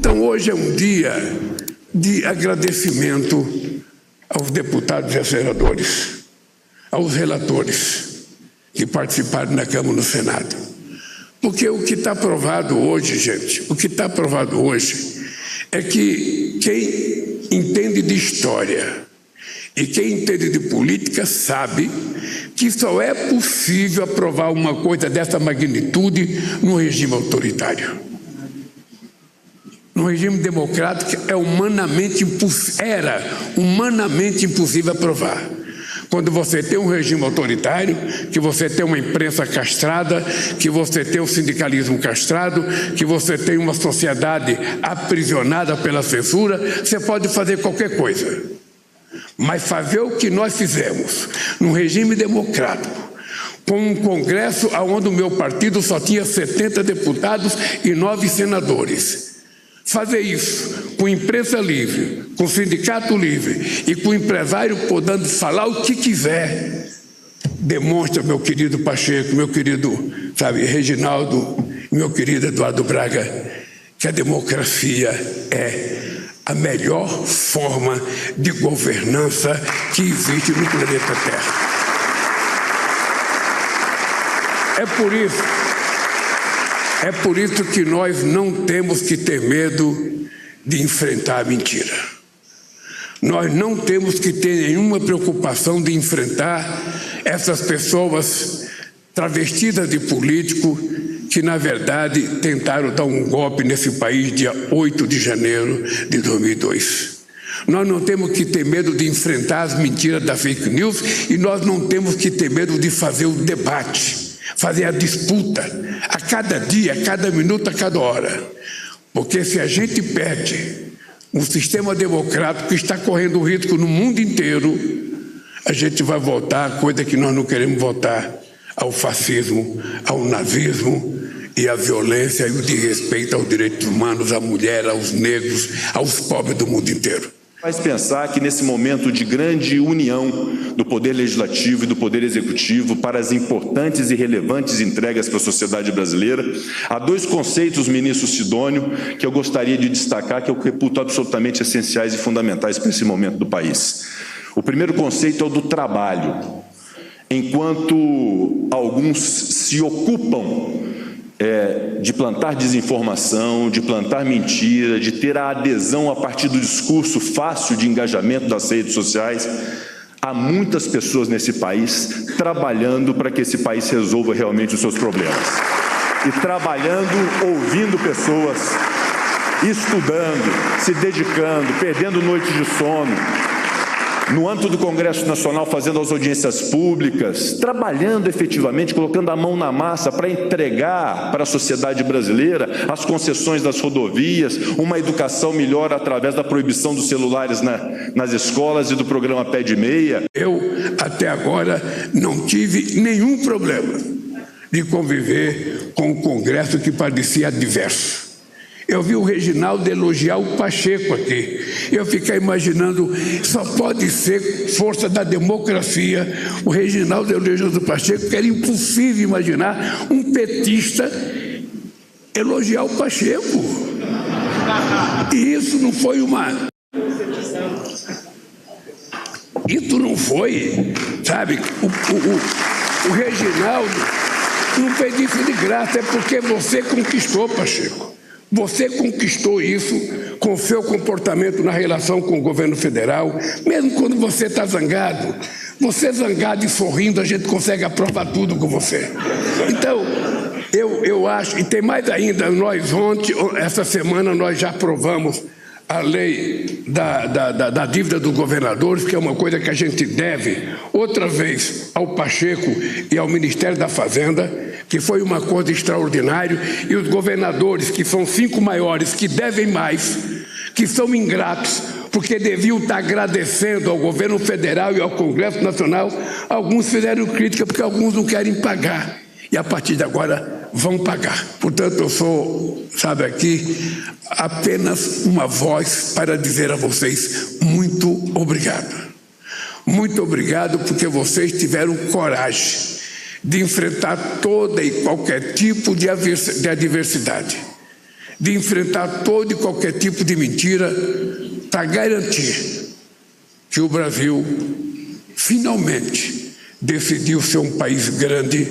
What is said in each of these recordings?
Então, hoje é um dia de agradecimento aos deputados e senadores, aos relatores que participaram na Câmara e no Senado. Porque o que está aprovado hoje, gente, o que está aprovado hoje é que quem entende de história e quem entende de política sabe que só é possível aprovar uma coisa dessa magnitude no regime autoritário. No regime democrático era humanamente impossível aprovar. Quando você tem um regime autoritário, que você tem uma imprensa castrada, que você tem um sindicalismo castrado, que você tem uma sociedade aprisionada pela censura, você pode fazer qualquer coisa. Mas fazer o que nós fizemos num regime democrático, com um Congresso onde o meu partido só tinha 70 deputados e 9 senadores. Fazer isso com imprensa livre, com sindicato livre e com empresário podendo falar o que quiser, demonstra, meu querido Pacheco, meu querido, Reginaldo, meu querido Eduardo Braga, que a democracia é a melhor forma de governança que existe no planeta Terra. É por isso que nós não temos que ter medo de enfrentar a mentira. Nós não temos que ter nenhuma preocupação de enfrentar essas pessoas travestidas de político que, na verdade, tentaram dar um golpe nesse país dia 8 de janeiro de 2002. Nós não temos que ter medo de enfrentar as mentiras da fake news e nós não temos que ter medo de fazer o debate, fazer a disputa a cada dia, a cada minuto, a cada hora. Porque se a gente perde um sistema democrático que está correndo risco no mundo inteiro, a gente vai voltar a coisa que nós não queremos voltar, ao fascismo, ao nazismo e à violência e o desrespeito aos direitos humanos, à mulher, aos negros, aos pobres do mundo inteiro. Faz pensar que nesse momento de grande união do Poder Legislativo e do Poder Executivo para as importantes e relevantes entregas para a sociedade brasileira, há 2 conceitos, ministro Sidônio, que eu gostaria de destacar, que eu reputo absolutamente essenciais e fundamentais para esse momento do país. O primeiro conceito é o do trabalho. Enquanto alguns se ocupam de plantar desinformação, de plantar mentira, de ter a adesão a partir do discurso fácil de engajamento das redes sociais, há muitas pessoas nesse país trabalhando para que esse país resolva realmente os seus problemas. E trabalhando, ouvindo pessoas, estudando, se dedicando, perdendo noites de sono, no âmbito do Congresso Nacional, fazendo as audiências públicas, trabalhando efetivamente, colocando a mão na massa para entregar para a sociedade brasileira as concessões das rodovias, uma educação melhor através da proibição dos celulares nas escolas e do programa Pé de Meia. Eu, até agora, não tive nenhum problema de conviver com o Congresso que parecia adverso. Eu vi o Reginaldo elogiar o Pacheco aqui. Eu fiquei imaginando, só pode ser força da democracia. O Reginaldo elogiando o Pacheco, porque era impossível imaginar um petista elogiar o Pacheco. E isso não foi Isso não foi, sabe? O Reginaldo não fez isso de graça, é porque você conquistou, Pacheco. Você conquistou isso com o seu comportamento na relação com o governo federal, mesmo quando você está zangado. Você zangado e sorrindo, a gente consegue aprovar tudo com você. Então, eu acho, e tem mais ainda, essa semana nós já aprovamos a lei da dívida dos governadores, que é uma coisa que a gente deve, outra vez, ao Pacheco e ao Ministério da Fazenda, que foi uma coisa extraordinária, e os governadores, que são 5 maiores, que devem mais, que são ingratos, porque deviam estar agradecendo ao governo federal e ao Congresso Nacional, alguns fizeram crítica porque alguns não querem pagar, e a partir de agora vão pagar. Portanto, eu sou, aqui, apenas uma voz para dizer a vocês muito obrigado. Muito obrigado porque vocês tiveram coragem de enfrentar toda e qualquer tipo de adversidade, de enfrentar todo e qualquer tipo de mentira para garantir que o Brasil finalmente decidiu ser um país grande,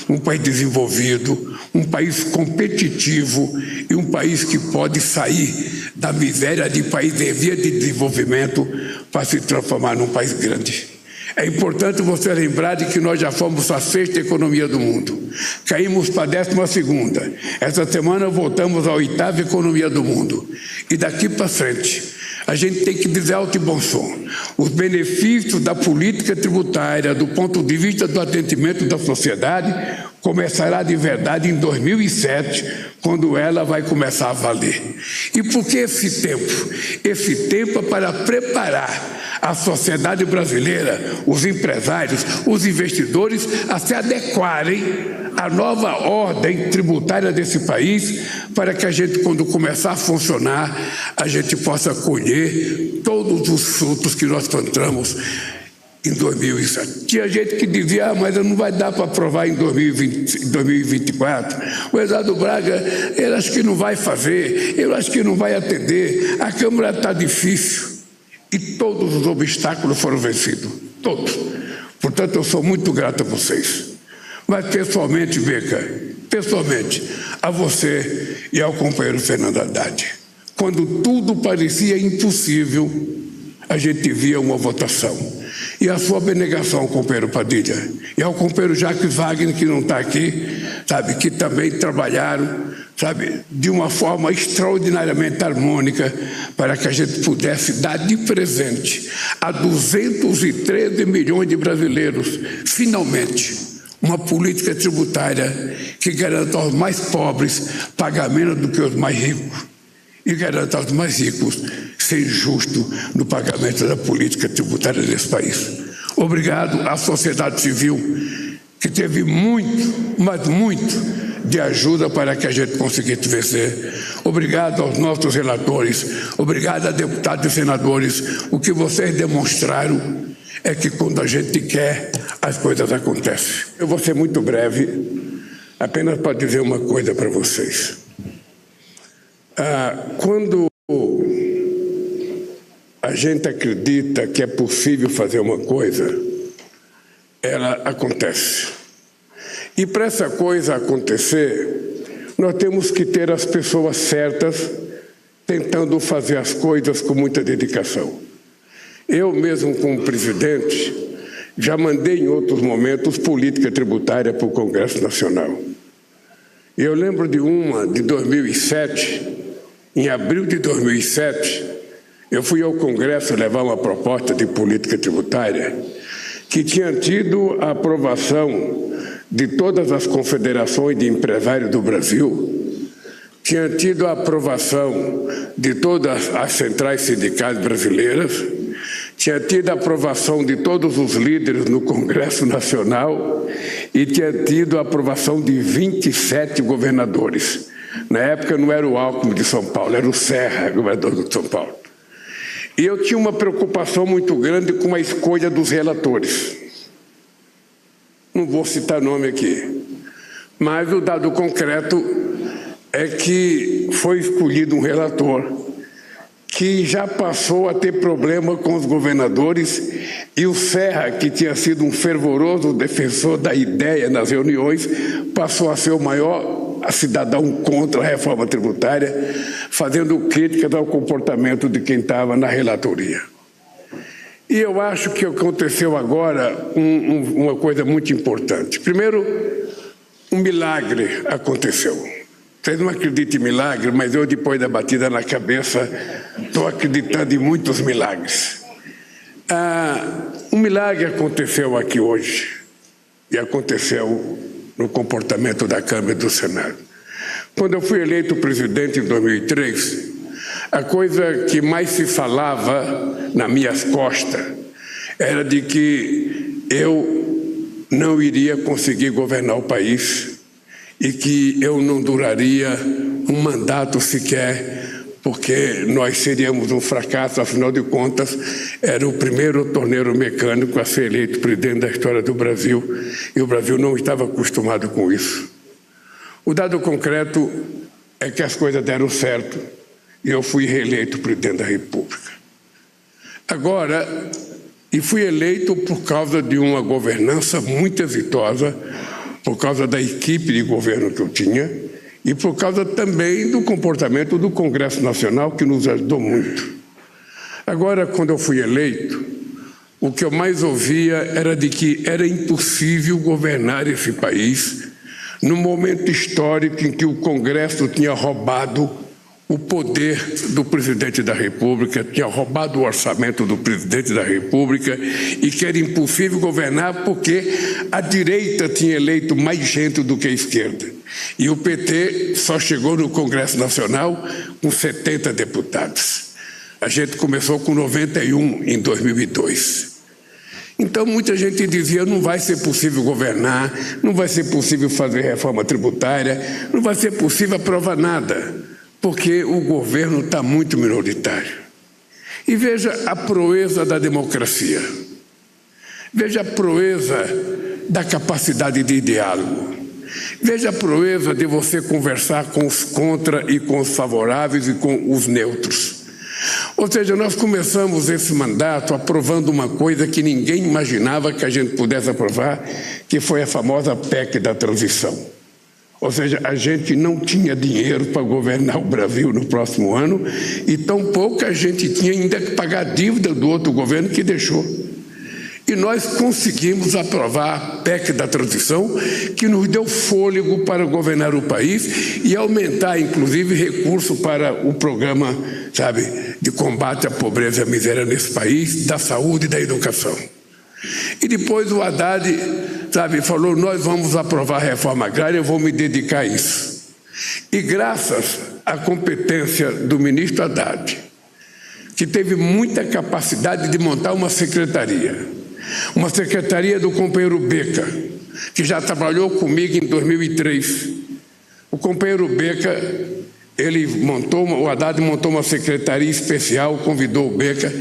um país desenvolvido, um país competitivo e um país que pode sair da miséria de país em via de desenvolvimento para se transformar num país grande. É importante você lembrar de que nós já fomos a 6ª economia do mundo. Caímos para a 12ª. Essa semana voltamos à 8ª economia do mundo. E daqui para frente, a gente tem que dizer alto e bom som. Os benefícios da política tributária, do ponto de vista do atendimento da sociedade, começará de verdade em 2007, quando ela vai começar a valer. E por que esse tempo? Esse tempo é para preparar a sociedade brasileira, os empresários, os investidores a se adequarem à nova ordem tributária desse país, para que a gente, quando começar a funcionar, a gente possa colher todos os frutos que nós plantamos em 2007. Tinha gente que dizia, mas não vai dar para aprovar em 2024. O Eduardo Braga, ele acha que não vai fazer, eu acho que não vai atender, a Câmara está difícil. E todos os obstáculos foram vencidos, todos. Portanto, eu sou muito grato a vocês. Mas pessoalmente, Beca, pessoalmente, a você e ao companheiro Fernando Haddad. Quando tudo parecia impossível, a gente via uma votação. E a sua abnegação, companheiro Padilha, e ao companheiro Jacques Wagner, que não está aqui, sabe, que também trabalharam, sabe, de uma forma extraordinariamente harmônica, para que a gente pudesse dar de presente a 213 milhões de brasileiros, finalmente, uma política tributária que garanta aos mais pobres pagar menos do que os mais ricos e garanta aos mais ricos ser justo no pagamento da política tributária desse país. Obrigado à sociedade civil, que teve muito, mas muito, de ajuda para que a gente conseguisse vencer. Obrigado aos nossos relatores, obrigado a deputados e senadores. O que vocês demonstraram é que quando a gente quer, as coisas acontecem. Eu vou ser muito breve, apenas para dizer uma coisa para vocês. Quando a gente acredita que é possível fazer uma coisa, ela acontece. E para essa coisa acontecer, nós temos que ter as pessoas certas tentando fazer as coisas com muita dedicação. Eu mesmo, como presidente, já mandei em outros momentos política tributária para o Congresso Nacional. E eu lembro de uma de 2007, em abril de 2007, eu fui ao Congresso levar uma proposta de política tributária que tinha tido a aprovação de todas as confederações de empresários do Brasil, tinha tido a aprovação de todas as centrais sindicais brasileiras, tinha tido a aprovação de todos os líderes no Congresso Nacional e tinha tido a aprovação de 27 governadores. Na época não era o Alckmin de São Paulo, era o Serra, governador de São Paulo. E eu tinha uma preocupação muito grande com a escolha dos relatores. Não vou citar nome aqui, mas o dado concreto é que foi escolhido um relator que já passou a ter problema com os governadores, e o Serra, que tinha sido um fervoroso defensor da ideia nas reuniões, passou a ser o maior cidadão contra a reforma tributária, fazendo críticas ao comportamento de quem estava na relatoria. E eu acho que aconteceu agora uma coisa muito importante. Primeiro, um milagre aconteceu. Vocês não acreditam em milagre, mas eu, depois da batida na cabeça, estou acreditando em muitos milagres. Um milagre aconteceu aqui hoje, e aconteceu no comportamento da Câmara e do Senado. Quando eu fui eleito presidente em 2003, a coisa que mais se falava nas minhas costas era de que eu não iria conseguir governar o país e que eu não duraria um mandato sequer, porque nós seríamos um fracasso. Afinal de contas, era o primeiro torneiro mecânico a ser eleito presidente da história do Brasil, e o Brasil não estava acostumado com isso. O dado concreto é que as coisas deram certo e eu fui reeleito presidente da República. Agora, e fui eleito por causa de uma governança muito exitosa, por causa da equipe de governo que eu tinha e por causa também do comportamento do Congresso Nacional, que nos ajudou muito. Agora, quando eu fui eleito, o que eu mais ouvia era de que era impossível governar esse país num momento histórico em que o Congresso tinha roubado o poder do presidente da República, tinha roubado o orçamento do presidente da República e que era impossível governar porque a direita tinha eleito mais gente do que a esquerda. E o PT só chegou no Congresso Nacional com 70 deputados. A gente começou com 91 em 2002. Então, muita gente dizia, não vai ser possível governar, não vai ser possível fazer reforma tributária, não vai ser possível aprovar nada, porque o governo está muito minoritário. E veja a proeza da democracia. Veja a proeza da capacidade de diálogo. Veja a proeza de você conversar com os contra e com os favoráveis e com os neutros. Ou seja, nós começamos esse mandato aprovando uma coisa que ninguém imaginava que a gente pudesse aprovar, que foi a famosa PEC da transição. Ou seja, a gente não tinha dinheiro para governar o Brasil no próximo ano e tampouco a gente tinha ainda que pagar a dívida do outro governo que deixou. E nós conseguimos aprovar a PEC da transição, que nos deu fôlego para governar o país e aumentar, inclusive, recurso para o programa, de combate à pobreza e à miséria nesse país, da saúde e da educação. E depois o Haddad, falou, nós vamos aprovar a reforma agrária, eu vou me dedicar a isso. E graças à competência do ministro Haddad, que teve muita capacidade de montar uma secretaria do companheiro Beca, que já trabalhou comigo em 2003. O companheiro Beca, o Haddad montou uma secretaria especial, convidou o Beca.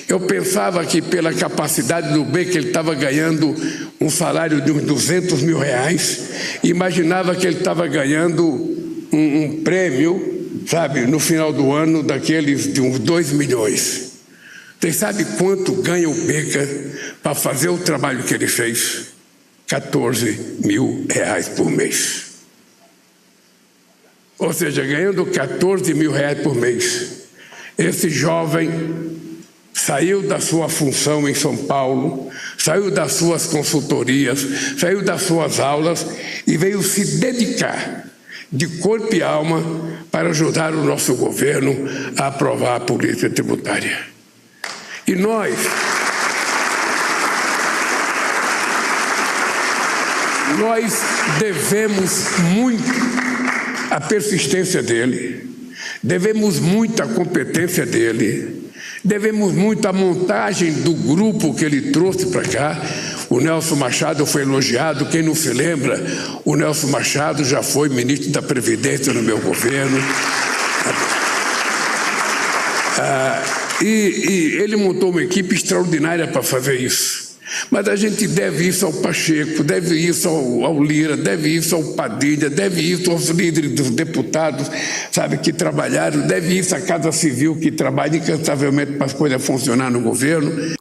Eu pensava que pela capacidade do Beca ele estava ganhando um salário de uns R$200 mil, imaginava que ele estava ganhando um prêmio, no final do ano, daqueles de uns 2 milhões. Vocês sabem quanto ganha o Beca para fazer o trabalho que ele fez? R$14 mil por mês. Ou seja, ganhando R$14 mil por mês. Esse jovem saiu da sua função em São Paulo, saiu das suas consultorias, saiu das suas aulas e veio se dedicar de corpo e alma para ajudar o nosso governo a aprovar a política tributária. E nós devemos muito à persistência dele, devemos muito à competência dele, devemos muito à montagem do grupo que ele trouxe para cá. O Nelson Machado foi elogiado, quem não se lembra, o Nelson Machado já foi ministro da Previdência no meu governo. E ele montou uma equipe extraordinária para fazer isso. Mas a gente deve isso ao Pacheco, deve isso ao Lira, deve isso ao Padilha, deve isso aos líderes dos deputados, que trabalharam, deve isso à Casa Civil, que trabalha incansavelmente para as coisas funcionar no governo.